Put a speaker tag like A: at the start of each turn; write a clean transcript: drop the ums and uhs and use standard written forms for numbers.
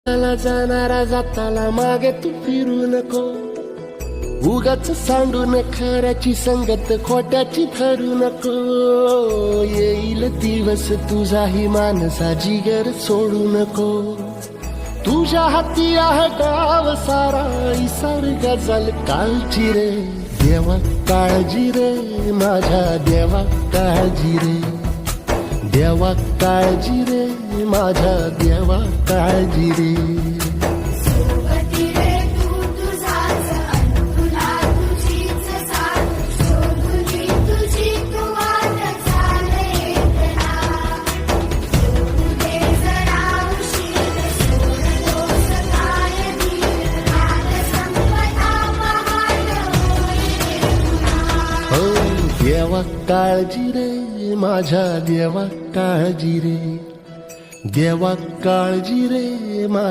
A: मला जाणारा जाताला मागे तू फिरू नको, उगाच सांडून खऱ्याची संगत खोट्याची धरू नको. येईल दिवस तुझाही मानसा जिगर सोडू नको. तुझ्या हाती आहे गाव सारा इसार गजल कालची रे. देवा काळजी रे माझ्या देवा काळजी रे. देवा काळजी रे माझ्या देवा काळजी रे. देवा काळजी रे माझ्या देवा काळजी रे. देवा काळजी रे माझ्या